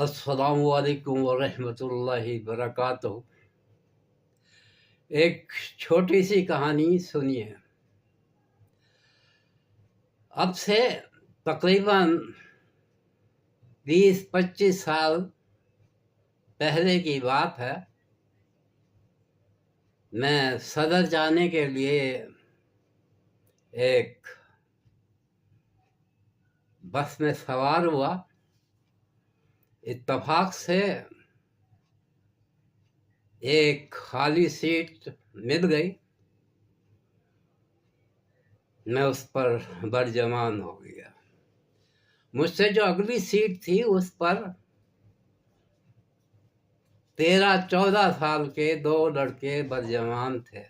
अस्सलामु अलैकुम वरहमतुल्लाहि वबरकातुहू। एक छोटी सी कहानी सुनिए। अब से तकरीबन 20-25 साल पहले की बात है। मैं सदर जाने के लिए एक बस में सवार हुआ। इत्तेफाक से एक खाली सीट मिल गई। मैं उस पर बरजमान हो गया। मुझसे जो अगली सीट थी उस पर 13-14 साल के दो लड़के बरजमान थे।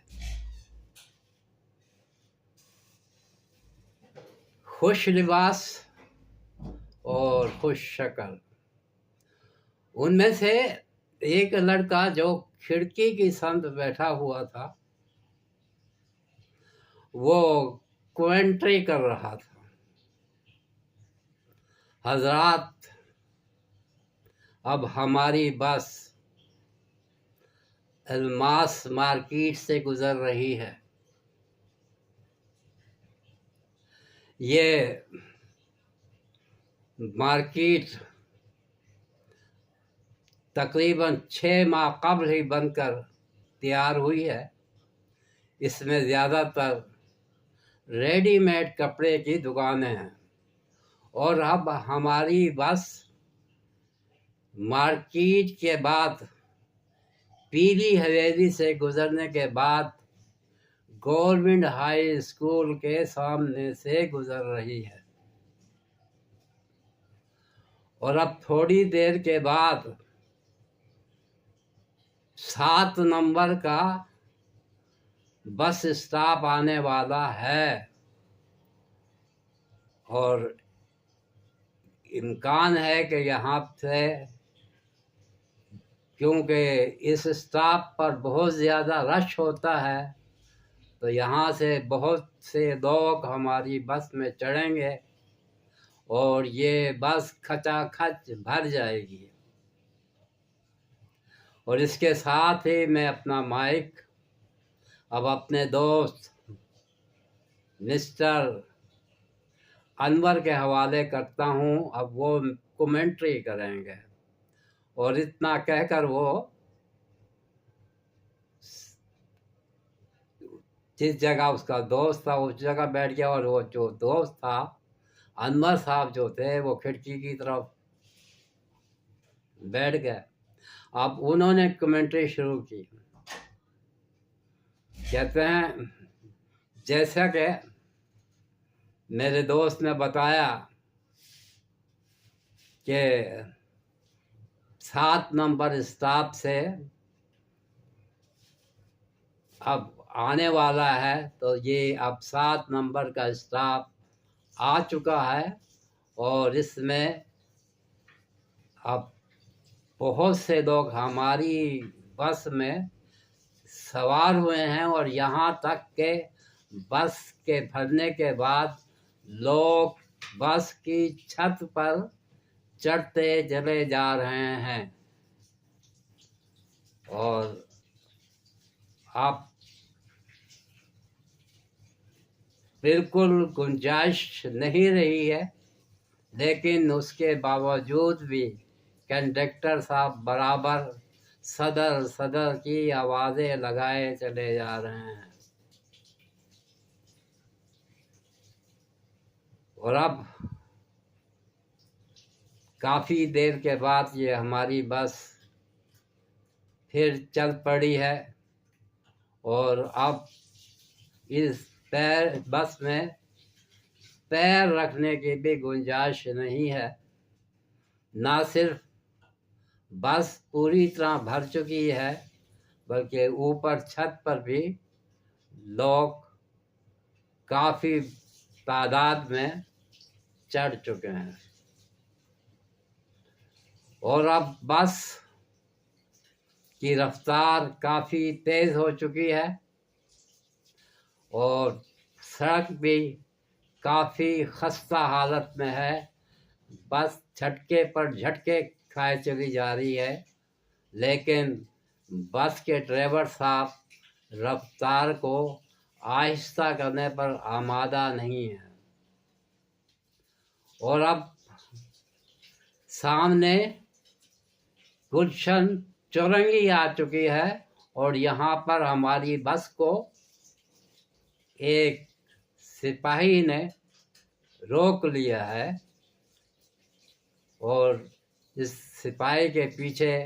खुश लिबास और खुश शक्ल। उनमें से एक लड़का जो खिड़की की संग बैठा हुआ था वो कमेंट्री कर रहा था। हजरात, अब हमारी बस अलमास मार्केट से गुजर रही है। ये मार्केट तकरीबन 6 माह कबल ही बनकर तैयार हुई है। इसमें ज़्यादातर रेडीमेड कपड़े की दुकानें हैं और अब हमारी बस मार्केट के बाद पीली हवेली से गुजरने के बाद गवर्नमेंट हाई स्कूल के सामने से गुजर रही है और अब थोड़ी देर के बाद 7 नंबर का बस स्टॉप आने वाला है और इम्कान है कि यहाँ से, क्योंकि इस स्टॉप पर बहुत ज़्यादा रश होता है, तो यहाँ से बहुत से लोग हमारी बस में चढ़ेंगे और ये बस खचाखच भर जाएगी। और इसके साथ ही मैं अपना माइक अब अपने दोस्त मिस्टर अनवर के हवाले करता हूँ। अब वो कमेंट्री करेंगे और इतना कहकर वो जिस जगह उसका दोस्त था उस जगह बैठ गया और वो जो दोस्त था अनवर साहब जो थे वो खिड़की की तरफ बैठ गए। अब उन्होंने कमेंट्री शुरू की। कहते हैं, जैसा कि मेरे दोस्त ने बताया कि 7 नंबर स्टॉप से अब आने वाला है, तो ये अब 7 नंबर का स्टॉप आ चुका है और इसमें अब बहुत से लोग हमारी बस में सवार हुए हैं और यहाँ तक के बस के भरने के बाद लोग बस की छत पर चढ़ते चले जा रहे हैं और अब बिल्कुल गुंजाइश नहीं रही है। लेकिन उसके बावजूद भी कंडक्टर साहब बराबर सदर सदर की आवाज़ें लगाए चले जा रहे हैं। और अब काफ़ी देर के बाद ये हमारी बस फिर चल पड़ी है और अब इस बस में पैर रखने की भी गुंजाइश नहीं है। ना सिर्फ बस पूरी तरह भर चुकी है बल्कि ऊपर छत पर भी लोग काफ़ी तादाद में चढ़ चुके हैं और अब बस की रफ्तार काफ़ी तेज़ हो चुकी है और सड़क भी काफ़ी खस्ता हालत में है। बस झटके पर झटके खाए चली जा रही है, लेकिन बस के ड्राइवर साहब रफ्तार को आहिस्ता करने पर आमादा नहीं है। और अब सामने गुलशन चौरंगी आ चुकी है और यहाँ पर हमारी बस को एक सिपाही ने रोक लिया है और इस सिपाही के पीछे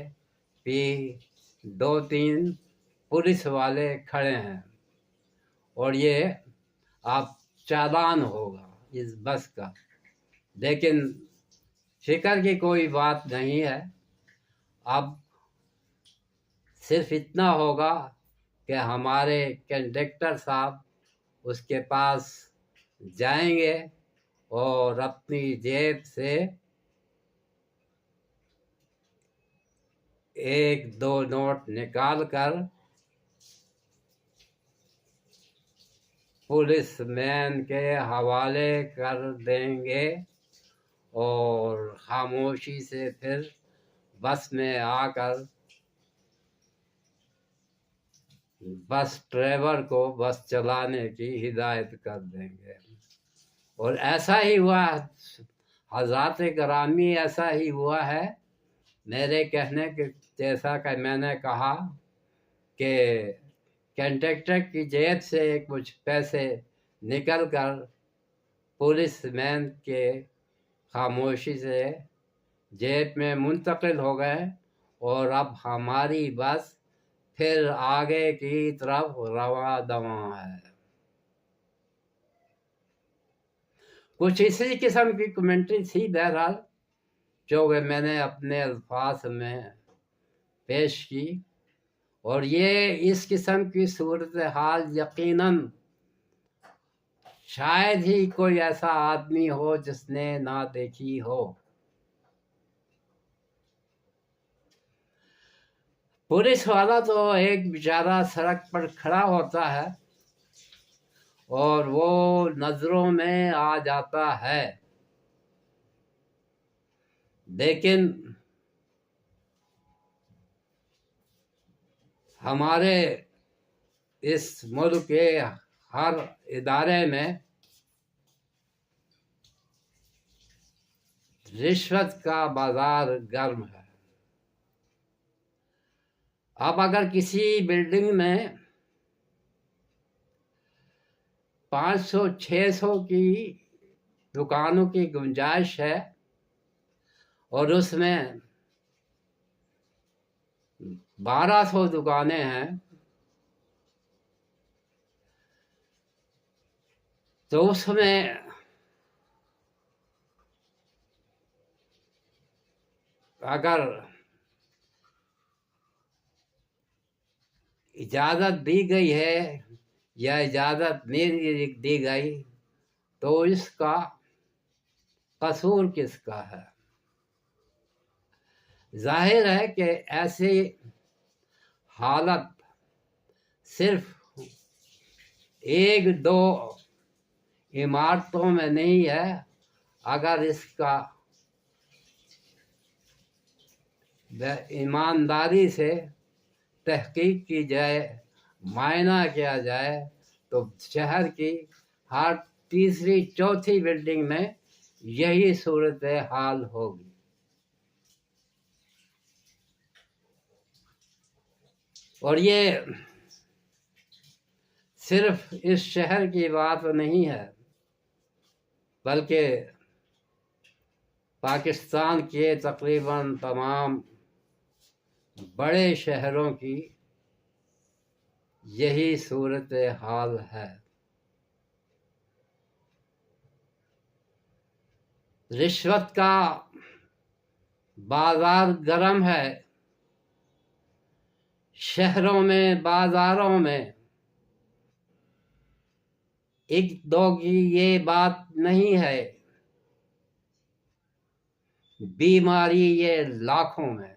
भी 2-3 पुलिस वाले खड़े हैं और ये अब चालान होगा इस बस का। लेकिन फिक्र की कोई बात नहीं है, अब सिर्फ इतना होगा कि हमारे कंडक्टर साहब उसके पास जाएंगे और अपनी जेब से 1-2 नोट निकाल कर पुलिस मैन के हवाले कर देंगे और खामोशी से फिर बस में आकर बस ड्राइवर को बस चलाने की हिदायत कर देंगे। और ऐसा ही हुआ हज़रात ग्रामी, ऐसा ही हुआ है। मेरे कहने के जैसा कि मैंने कहा कि कंडक्टर की जेब से कुछ पैसे निकल कर पुलिस मैन के खामोशी से जेब में मुंतकिल हो गए और अब हमारी बस फिर आगे की तरफ रवा दवा है। कुछ इसी किस्म की कमेंट्री थी बहरहाल, जो कि मैंने अपने अल्फाज में पेश की। और ये इस किस्म की सूरत हाल यकीनन शायद ही कोई ऐसा आदमी हो जिसने ना देखी हो। पुलिस वाला तो एक बेचारा सड़क पर खड़ा होता है और वो नजरों में आ जाता है, लेकिन हमारे इस मुल्क के हर इदारे में रिश्वत का बाजार गर्म है। अब अगर किसी बिल्डिंग में 500-600 की दुकानों की गुंजाइश है और उसमें 1200 दुकानें हैं, तो उसमें अगर इजाज़त दी गई है या इजाज़त नहीं दी गई तो इसका कसूर किसका है? जाहिर है कि ऐसी हालत सिर्फ 1-2 इमारतों में नहीं है। अगर इसका ईमानदारी से तहकीक की जाए, मायना किया जाए, तो शहर की हर तीसरी-चौथी बिल्डिंग में यही सूरत हाल होगी। और ये सिर्फ इस शहर की बात नहीं है, बल्कि पाकिस्तान के तकरीबन तमाम बड़े शहरों की यही सूरत हाल है। रिश्वत का बाजार गर्म है। शहरों में, बाजारों में एक दो की ये बात नहीं है, बीमारी ये लाखों में।